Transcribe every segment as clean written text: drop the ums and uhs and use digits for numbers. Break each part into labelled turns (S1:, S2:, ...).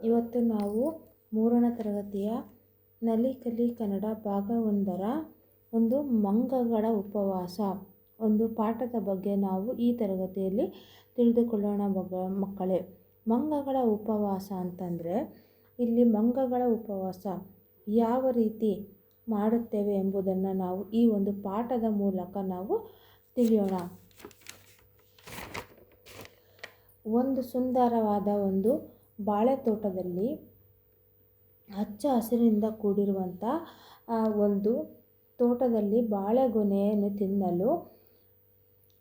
S1: ಇವತ್ತು ನಾವು 3ನೇ ತರಗತಿಯ ನಲಿ ಕಲಿ ಕನ್ನಡ ಭಾಗ 1ರ ಒಂದು ಮಂಗಗಳ ಉಪವಾಸ ಒಂದು ಪಾಠದ ಬಗ್ಗೆ ನಾವು ಈ ತರಗತಿಯಲ್ಲಿ ತಿಳಿದುಕೊಳ್ಳೋಣ ಮಕ್ಕಳೇ. ಮಂಗಗಳ ಉಪವಾಸ ಅಂತಂದರೆ ಇಲ್ಲಿ ಮಂಗಗಳ ಉಪವಾಸ ಯಾವ ರೀತಿ ಮಾಡುತ್ತೇವೆ ಎಂಬುದನ್ನು ನಾವು ಈ ಒಂದು ಪಾಠದ ಮೂಲಕ ನಾವು ತಿಳಿಯೋಣ. ಒಂದು ಸುಂದರವಾದ ಒಂದು ಬಾಳೆ ತೋಟದಲ್ಲಿ ಹಚ್ಚ ಹಸಿರಿನಿಂದ ಕೂಡಿರುವಂಥ ಒಂದು ತೋಟದಲ್ಲಿ ಬಾಳೆಗೊನೆಯನ್ನು ತಿನ್ನಲು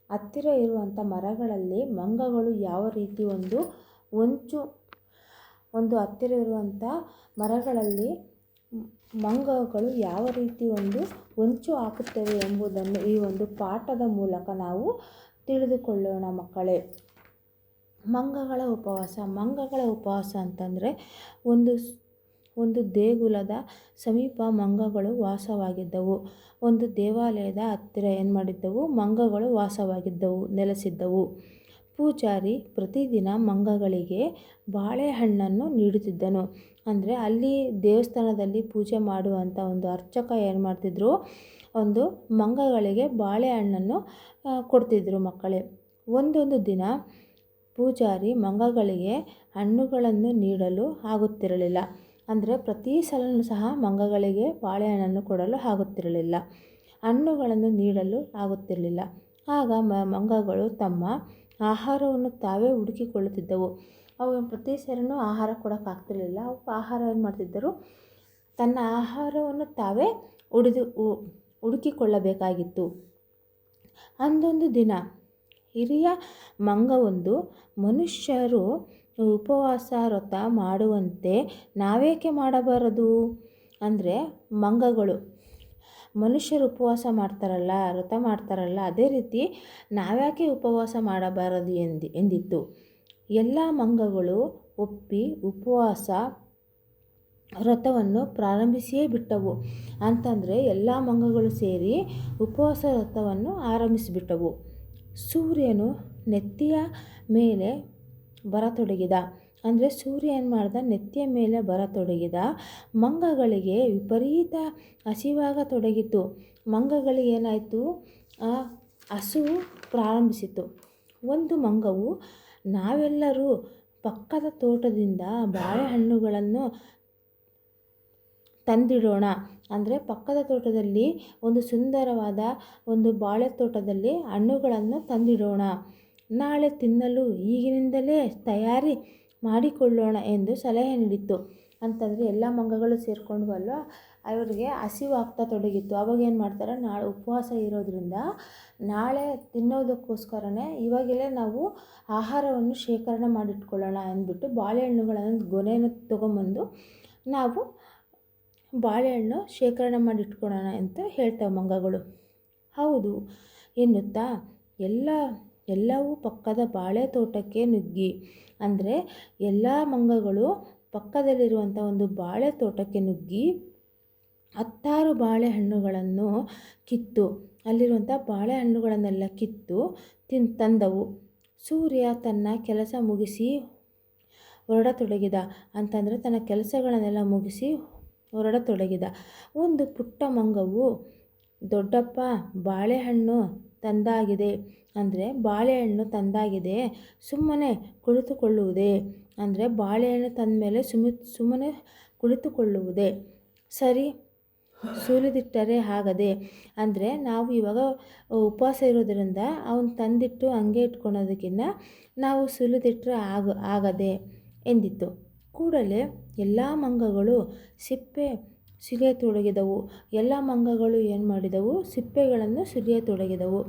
S1: ಹತ್ತಿರ ಇರುವಂಥ ಮರಗಳಲ್ಲಿ ಮಂಗಗಳು ಯಾವ ರೀತಿ ಒಂದು ಹತ್ತಿರ ಇರುವಂಥ ಮರಗಳಲ್ಲಿ ಮಂಗಗಳು ಯಾವ ರೀತಿ ಹೊಂಚು ಹಾಕುತ್ತವೆ ಎಂಬುದನ್ನು ಈ ಒಂದು ಪಾಠದ ಮೂಲಕ ನಾವು ತಿಳಿದುಕೊಳ್ಳೋಣ ಮಕ್ಕಳೇ. ಮಂಗಗಳ ಉಪವಾಸ ಅಂತಂದರೆ ಒಂದು ದೇಗುಲದ ಸಮೀಪ ಮಂಗಗಳು ವಾಸವಾಗಿದ್ದವು. ಒಂದು ದೇವಾಲಯದ ಹತ್ತಿರ ಏನು ಮಾಡಿದ್ದವು, ಮಂಗಗಳು ವಾಸವಾಗಿದ್ದವು, ನೆಲೆಸಿದ್ದವು. ಪೂಜಾರಿ ಪ್ರತಿದಿನ ಮಂಗಗಳಿಗೆ ಬಾಳೆಹಣ್ಣನ್ನು ನೀಡುತ್ತಿದ್ದನು. ಅಂದರೆ ಅಲ್ಲಿ ದೇವಸ್ಥಾನದಲ್ಲಿ ಪೂಜೆ ಮಾಡುವಂಥ ಒಂದು ಅರ್ಚಕ ಏನು ಮಾಡ್ತಿದ್ರು, ಒಂದು ಮಂಗಗಳಿಗೆ ಬಾಳೆಹಣ್ಣನ್ನು ಕೊಡ್ತಿದ್ರು ಮಕ್ಕಳೇ. ಒಂದೊಂದು ದಿನ ಪೂಜಾರಿ ಮಂಗಗಳಿಗೆ ಹಣ್ಣುಗಳನ್ನು ನೀಡಲು ಆಗುತ್ತಿರಲಿಲ್ಲ. ಅಂದರೆ ಪ್ರತಿ ಸಲವೂ ಸಹ ಮಂಗಗಳಿಗೆ ಬಾಳೆಹಣ್ಣನ್ನು ಕೊಡಲು ಆಗುತ್ತಿರಲಿಲ್ಲ, ಹಣ್ಣುಗಳನ್ನು ನೀಡಲು ಆಗುತ್ತಿರಲಿಲ್ಲ. ಆಗ ಮಂಗಗಳು ತಮ್ಮ ಆಹಾರವನ್ನು ತಾವೇ ಹುಡುಕಿಕೊಳ್ಳುತ್ತಿದ್ದವು. ಅವು ಪ್ರತಿ ಸರಿನೂ ಆಹಾರ ಕೊಡೋಕ್ಕಾಗ್ತಿರಲಿಲ್ಲ. ಅವು ಆಹಾರ ಏನು ಮಾಡ್ತಿದ್ದರು, ತನ್ನ ಆಹಾರವನ್ನು ತಾವೇ ಹುಡುಕಿಕೊಳ್ಳಬೇಕಾಗಿತ್ತು. ಅಂದೊಂದು ದಿನ ಹಿರಿಯ ಮಂಗವೊಂದು, ಮನುಷ್ಯರು ಉಪವಾಸ ವ್ರತ ಮಾಡುವಂತೆ ನಾವೇಕೆ ಮಾಡಬಾರದು? ಅಂದರೆ ಮಂಗಗಳು ಮನುಷ್ಯರು ಉಪವಾಸ ಮಾಡ್ತಾರಲ್ಲ, ವ್ರತ ಮಾಡ್ತಾರಲ್ಲ, ಅದೇ ರೀತಿ ನಾವ್ಯಾಕೆ ಉಪವಾಸ ಮಾಡಬಾರದು ಎಂದಿತ್ತು. ಎಲ್ಲ ಮಂಗಗಳು ಒಪ್ಪಿ ಉಪವಾಸ ವ್ರತವನ್ನು ಪ್ರಾರಂಭಿಸಿಯೇ ಬಿಟ್ಟವು. ಅಂತಂದರೆ ಎಲ್ಲ ಮಂಗಗಳು ಸೇರಿ ಉಪವಾಸ ವ್ರತವನ್ನು ಆರಂಭಿಸಿಬಿಟ್ಟವು. ಸೂರ್ಯನು ನೆತ್ತಿಯ ಮೇಲೆ ಬರತೊಡಗಿದ. ಅಂದರೆ ಸೂರ್ಯ ಏನು ಮಾಡ್ದ, ನೆತ್ತಿಯ ಮೇಲೆ ಬರತೊಡಗಿದ. ಮಂಗಗಳಿಗೆ ವಿಪರೀತ ಹಸಿವಾಗತೊಡಗಿತು. ಮಂಗಗಳಿಗೆ ಏನಾಯಿತು, ಹಸಿವು ಪ್ರಾರಂಭಿಸಿತು. ಒಂದು ಮಂಗವು, ನಾವೆಲ್ಲರೂ ಪಕ್ಕದ ತೋಟದಿಂದ ಬಾಳೆಹಣ್ಣುಗಳನ್ನು ತಂದಿಡೋಣ. ಅಂದರೆ ಪಕ್ಕದ ತೋಟದಲ್ಲಿ ಒಂದು ಸುಂದರವಾದ ಒಂದು ಬಾಳೆ ತೋಟದಲ್ಲಿ ಹಣ್ಣುಗಳನ್ನು ತಂದಿಡೋಣ, ನಾಳೆ ತಿನ್ನಲು ಈಗಿನಿಂದಲೇ ತಯಾರಿ ಮಾಡಿಕೊಳ್ಳೋಣ ಎಂದು ಸಲಹೆ ನೀಡಿತು. ಅಂತಂದರೆ ಎಲ್ಲ ಮಂಗಗಳು ಸೇರಿಕೊಂಡ್ವಲ್ವ, ಅವರಿಗೆ ಹಸಿವು ಆಗ್ತಾ ತೊಡಗಿತ್ತು. ಅವಾಗ ಏನು ಮಾಡ್ತಾರೆ, ನಾಳೆ ಉಪವಾಸ ಇರೋದ್ರಿಂದ ನಾಳೆ ತಿನ್ನೋದಕ್ಕೋಸ್ಕರನೇ ಇವಾಗಲೇ ನಾವು ಆಹಾರವನ್ನು ಶೇಖರಣೆ ಮಾಡಿಟ್ಕೊಳ್ಳೋಣ ಅಂದ್ಬಿಟ್ಟು ಬಾಳೆಹಣ್ಣುಗಳನ್ನು ಗೊನೆಯನ್ನು ತೊಗೊಂಬಂದು ನಾವು ಬಾಳೆಹಣ್ಣು ಶೇಖರಣೆ ಮಾಡಿಟ್ಕೊಳ್ಳೋಣ ಅಂತ ಹೇಳ್ತವೆ ಮಂಗಗಳು. ಹೌದು ಎನ್ನುತ್ತಾ ಎಲ್ಲವೂ ಪಕ್ಕದ ಬಾಳೆ ತೋಟಕ್ಕೆ ನುಗ್ಗಿ. ಅಂದರೆ ಎಲ್ಲ ಮಂಗಗಳು ಪಕ್ಕದಲ್ಲಿರುವಂಥ ಒಂದು ಬಾಳೆ ತೋಟಕ್ಕೆ ನುಗ್ಗಿ 10 ಬಾಳೆಹಣ್ಣುಗಳನ್ನು ಕಿತ್ತು, ಅಲ್ಲಿರುವಂಥ ಬಾಳೆಹಣ್ಣುಗಳನ್ನೆಲ್ಲ ಕಿತ್ತು ತಂದವು. ಸೂರ್ಯ ತನ್ನ ಕೆಲಸ ಮುಗಿಸಿ ಹೊರಡತೊಡಗಿದ. ಅಂತಂದರೆ ತನ್ನ ಕೆಲಸಗಳನ್ನೆಲ್ಲ ಮುಗಿಸಿ ಹೊರಡತೊಡಗಿದ. ಒಂದು ಪುಟ್ಟ ಮಂಗವು, ದೊಡ್ಡಪ್ಪ ಬಾಳೆಹಣ್ಣು ತಂದಾಗಿದೆ. ಅಂದರೆ ಬಾಳೆಹಣ್ಣು ತಂದಾಗಿದೆ, ಸುಮ್ಮನೆ ಕುಳಿತುಕೊಳ್ಳುವುದೇ? ಅಂದರೆ ಬಾಳೆಹಣ್ಣು ತಂದ ಮೇಲೆ ಸುಮ್ಮನೆ ಕುಳಿತುಕೊಳ್ಳುವುದೇ ಸರಿ, ಸುಲಿದಿಟ್ಟರೆ ಆಗದೆ. ಅಂದರೆ ನಾವು ಇವಾಗ ಉಪವಾಸ ಇರೋದರಿಂದ ಅವನು ತಂದಿಟ್ಟು ಹಂಗೆ ಇಟ್ಕೊಳೋದಕ್ಕಿಂತ ನಾವು ಸುಲಿದಿಟ್ಟರೆ ಆಗದೆ ಎಂದಿತ್ತು. ಕೂಡಲೇ ಎಲ್ಲ ಮಂಗಗಳು ಸಿಪ್ಪೆ ಸುಲಿಯತೊಡಗಿದವು. ಎಲ್ಲ ಮಂಗಗಳು ಏನು ಮಾಡಿದವು, ಸಿಪ್ಪೆಗಳನ್ನು ಸುಲಿಯತೊಡಗಿದವು.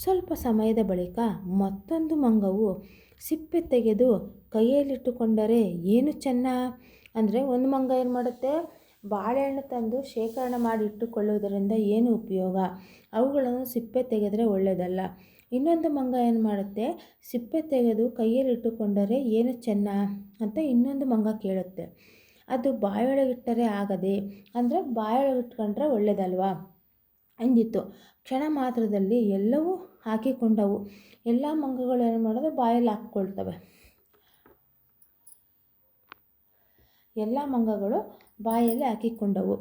S1: ಸ್ವಲ್ಪ ಸಮಯದ ಬಳಿಕ ಮತ್ತೊಂದು ಮಂಗವು, ಸಿಪ್ಪೆ ತೆಗೆದು ಕೈಯಲ್ಲಿಟ್ಟುಕೊಂಡರೆ ಏನು ಚೆನ್ನ. ಅಂದರೆ ಒಂದು ಮಂಗ ಏನು ಮಾಡುತ್ತೆ, ಬಾಳೆಹಣ್ಣು ತಂದು ಶೇಖರಣೆ ಮಾಡಿ ಇಟ್ಟುಕೊಳ್ಳುವುದರಿಂದ ಏನು ಉಪಯೋಗ, ಅವುಗಳನ್ನು ಸಿಪ್ಪೆ ತೆಗೆದರೆ ಒಳ್ಳೆಯದಲ್ಲ. ಇನ್ನೊಂದು ಮಂಗ ಏನು ಮಾಡುತ್ತೆ, ಸಿಪ್ಪೆ ತೆಗೆದು ಕೈಯಲ್ಲಿಟ್ಟುಕೊಂಡರೆ ಏನು ಚೆನ್ನ ಅಂತ ಇನ್ನೊಂದು ಮಂಗ ಕೇಳುತ್ತೆ. ಅದು ಬಾಯೊಳಗಿಟ್ಟರೆ ಆಗದೆ, ಅಂದರೆ ಬಾಯೊಳಗಿಟ್ಕೊಂಡ್ರೆ ಒಳ್ಳೆಯದಲ್ವಾ ಎಂದಿತ್ತು. ಕ್ಷಣ ಮಾತ್ರದಲ್ಲಿ ಎಲ್ಲವೂ ಹಾಕಿಕೊಂಡವು. ಎಲ್ಲ ಮಂಗಗಳು ಏನು ಮಾಡೋದು, ಬಾಯಲ್ಲಿ ಹಾಕ್ಕೊಳ್ತವೆ. ಎಲ್ಲ ಮಂಗಗಳು ಬಾಯಲ್ಲಿ ಹಾಕಿಕೊಂಡವು.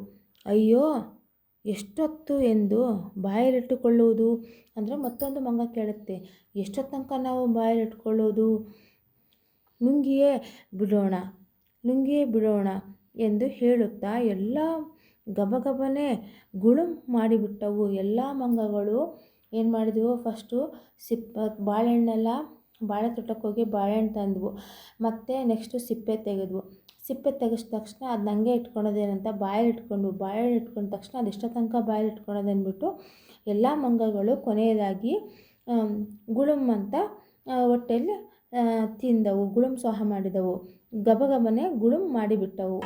S1: ಅಯ್ಯೋ, ಎಷ್ಟೊತ್ತು ಎಂದು ಬಾಯಲ್ಲಿಟ್ಟುಕೊಳ್ಳುವುದು ಅಂದರೆ ಮತ್ತೊಂದು ಮಂಗ ಕೇಳುತ್ತೆ, ಎಷ್ಟೊತ್ತು ತನಕ ನಾವು ಬಾಯಲ್ಲಿಟ್ಕೊಳ್ಳೋದು, ನುಂಗಿಯೇ ಬಿಡೋಣ, ನುಂಗಿಯೇ ಬಿಡೋಣ ಎಂದು ಹೇಳುತ್ತಾ ಎಲ್ಲ ಗಬಗಬನೆ ಗುಳುಂ ಮಾಡಿಬಿಟ್ಟವು. ಎಲ್ಲ ಮಂಗಗಳು ಏನು ಮಾಡಿದವು, ಫಸ್ಟು ಬಾಳೆಹಣ್ಣೆಲ್ಲ ಬಾಳೆ ತೋಟಕ್ಕೆ ಹೋಗಿ ಬಾಳೆಹಣ್ಣು ತಂದವು. ಮತ್ತು ನೆಕ್ಸ್ಟು ಸಿಪ್ಪೆ ತೆಗೆದ್ವು. ಸಿಪ್ಪೆ ತೆಗೆದ ತಕ್ಷಣ ಅದು ನನಗೆ ಇಟ್ಕೊಳೋದೇನಂತ ಬಾಯಲ್ಲಿ ಇಟ್ಕೊಂಡ ತಕ್ಷಣ ಅದು ಎಷ್ಟೋ ತನಕ ಬಾಯಲ್ಲಿ ಇಟ್ಕೊಳೋದಂದ್ಬಿಟ್ಟು ಎಲ್ಲ ಮಂಗಗಳು ಕೊನೆಯದಾಗಿ ಗುಳುಂ ಅಂತ ಹೊಟ್ಟೆಯಲ್ಲಿ ತಿಂದವು, ಗುಳುಂ ಸಹ ಮಾಡಿದವು, ಗಬಗಬನೆ ಗುಳುಂ ಮಾಡಿಬಿಟ್ಟವು.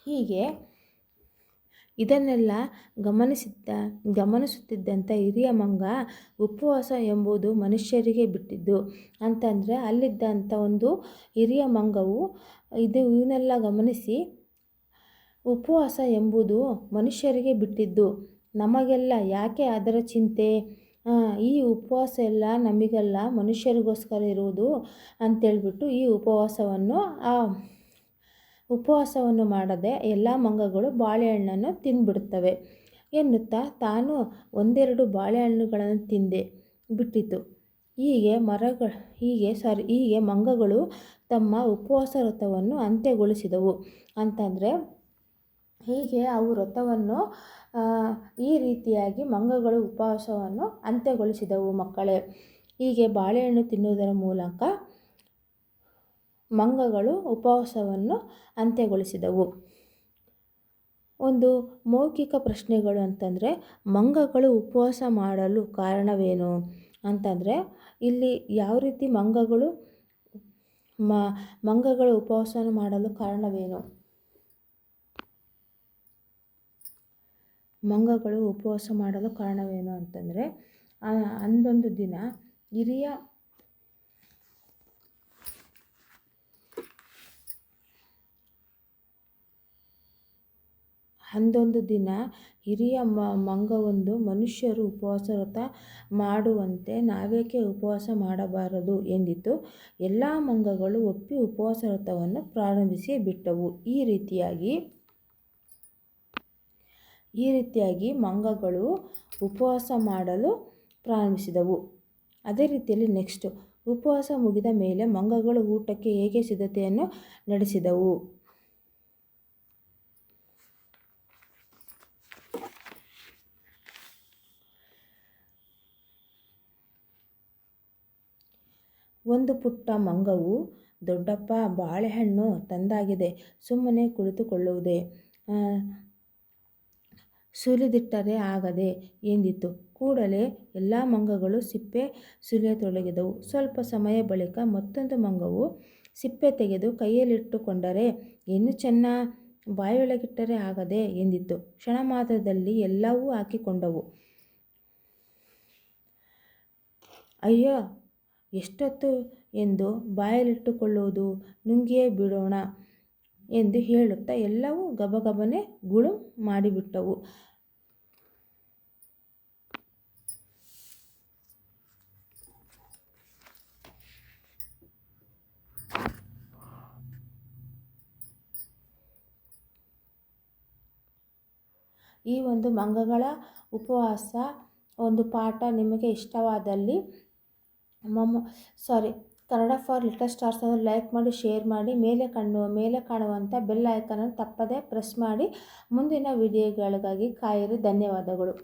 S1: ಹೀಗೆ ಇದನ್ನೆಲ್ಲ ಗಮನಿಸುತ್ತಿದ್ದಂಥ ಹಿರಿಯ ಮಂಗ, ಉಪವಾಸ ಎಂಬುದು ಮನುಷ್ಯರಿಗೆ ಬಿಟ್ಟಿದ್ದು ಅಂತಂದರೆ ಅಲ್ಲಿದ್ದಂಥ ಒಂದು ಹಿರಿಯ ಮಂಗವು ಇವನ್ನೆಲ್ಲ ಗಮನಿಸಿ, ಉಪವಾಸ ಎಂಬುದು ಮನುಷ್ಯರಿಗೆ ಬಿಟ್ಟಿದ್ದು, ನಮಗೆಲ್ಲ ಯಾಕೆ ಅದರ ಚಿಂತೆ, ಈ ಉಪವಾಸ ಎಲ್ಲ ನಮಗೆಲ್ಲ ಮನುಷ್ಯರಿಗೋಸ್ಕರ ಇರುವುದು ಅಂತೇಳ್ಬಿಟ್ಟು ಈ ಉಪವಾಸವನ್ನು ಮಾಡದೆ ಎಲ್ಲ ಮಂಗಗಳು ಬಾಳೆಹಣ್ಣನ್ನು ತಿಂದ್ಬಿಡುತ್ತವೆ ಎನ್ನುತ್ತಾ ತಾನು ಒಂದೆರಡು ಬಾಳೆಹಣ್ಣುಗಳನ್ನು ತಿಂದೆ ಬಿಟ್ಟಿತು. ಹೀಗೆ ಮಂಗಗಳು ತಮ್ಮ ಉಪವಾಸ ವ್ರತವನ್ನು ಅಂತ್ಯಗೊಳಿಸಿದವು ಅಂತಂದರೆ, ಹೀಗೆ ಅವು ವ್ರತವನ್ನು ಈ ರೀತಿಯಾಗಿ ಮಂಗಗಳು ಉಪವಾಸವನ್ನು ಅಂತ್ಯಗೊಳಿಸಿದವು ಮಕ್ಕಳೇ. ಹೀಗೆ ಬಾಳೆಹಣ್ಣು ತಿನ್ನುವುದರ ಮೂಲಕ ಮಂಗಗಳು ಉಪವಾಸವನ್ನು ಅಂತ್ಯಗೊಳಿಸಿದವು. ಒಂದು ಮೌಖಿಕ ಪ್ರಶ್ನೆಗಳು ಅಂತಂದರೆ, ಮಂಗಗಳು ಉಪವಾಸ ಮಾಡಲು ಕಾರಣವೇನು ಅಂತಂದರೆ, ಇಲ್ಲಿ ಯಾವ ರೀತಿ ಮಂಗಗಳು ಉಪವಾಸವನ್ನು ಮಾಡಲು ಕಾರಣವೇನು? ಮಂಗಗಳು ಉಪವಾಸ ಮಾಡಲು ಕಾರಣವೇನು ಅಂತಂದರೆ, ಅಂದೊಂದು ದಿನ ಹಿರಿಯ ಮಂಗವೊಂದು ಮನುಷ್ಯರು ಉಪವಾಸ ವ್ರತ ಮಾಡುವಂತೆ ನಾವೇಕೆ ಉಪವಾಸ ಮಾಡಬಾರದು ಎಂದಿತು. ಎಲ್ಲ ಮಂಗಗಳು ಒಪ್ಪಿ ಉಪವಾಸ ವ್ರತವನ್ನು ಪ್ರಾರಂಭಿಸಿ ಬಿಟ್ಟವು. ಈ ರೀತಿಯಾಗಿ ಮಂಗಗಳು ಉಪವಾಸ ಮಾಡಲು ಪ್ರಾರಂಭಿಸಿದವು. ಅದೇ ರೀತಿಯಲ್ಲಿ ನೆಕ್ಸ್ಟು ಉಪವಾಸ ಮುಗಿದ ಮೇಲೆ ಮಂಗಗಳು ಊಟಕ್ಕೆ ಹೇಗೆ ಸಿದ್ಧತೆಯನ್ನು ನಡೆಸಿದವು? ಒಂದು ಪುಟ್ಟ ಮಂಗವು, ದೊಡ್ಡಪ್ಪ, ಬಾಳೆಹಣ್ಣು ತಂದಾಗಿದೆ, ಸುಮ್ಮನೆ ಕುಳಿತುಕೊಳ್ಳುವುದೇ, ಸುಲಿದಿಟ್ಟರೆ ಆಗದೆ ಎಂದಿತು. ಕೂಡಲೇ ಎಲ್ಲ ಮಂಗಗಳು ಸಿಪ್ಪೆ ಸುಲಿಯತೊಡಗಿದವು. ಸ್ವಲ್ಪ ಸಮಯ ಬಳಿಕ ಮತ್ತೊಂದು ಮಂಗವು, ಸಿಪ್ಪೆ ತೆಗೆದು ಕೈಯಲ್ಲಿಟ್ಟುಕೊಂಡರೆ ಇನ್ನೂ ಚೆನ್ನ, ಬಾಯೊಳಗಿಟ್ಟರೆ ಆಗದೆ ಎಂದಿತು. ಕ್ಷಣ ಮಾತ್ರದಲ್ಲಿ ಎಲ್ಲವೂ ಹಾಕಿಕೊಂಡವು. ಅಯ್ಯೋ, ಎಷ್ಟೊತ್ತು ಎಂದು ಬಾಯಲ್ಲಿಟ್ಟುಕೊಳ್ಳುವುದು, ನುಂಗಿಯೇ ಬಿಡೋಣ ಎಂದು ಹೇಳುತ್ತಾ ಎಲ್ಲವೂ ಗಬಗಬನೆ ಗುಳುಂ ಮಾಡಿಬಿಟ್ಟವು. ಈ ಒಂದು ಮಂಗಗಳ ಉಪವಾಸ ಒಂದು ಪಾಠ ನಿಮಗೆ ಇಷ್ಟವಾದಲ್ಲಿ ಕನ್ನಡ ಫಾರ್ ಲಿಟಲ್ ಸ್ಟಾರ್ಸ್ ಅನ್ನು ಲೈಕ್ ಮಾಡಿ, ಶೇರ್ ಮಾಡಿ, ಮೇಲೆ ಕಾಣುವಂಥ ಬೆಲ್ ಐಕಾನನ್ನು ತಪ್ಪದೇ ಪ್ರೆಸ್ ಮಾಡಿ. ಮುಂದಿನ ವಿಡಿಯೋಗಳಿಗಾಗಿ ಕಾಯಿರಿ. ಧನ್ಯವಾದಗಳು.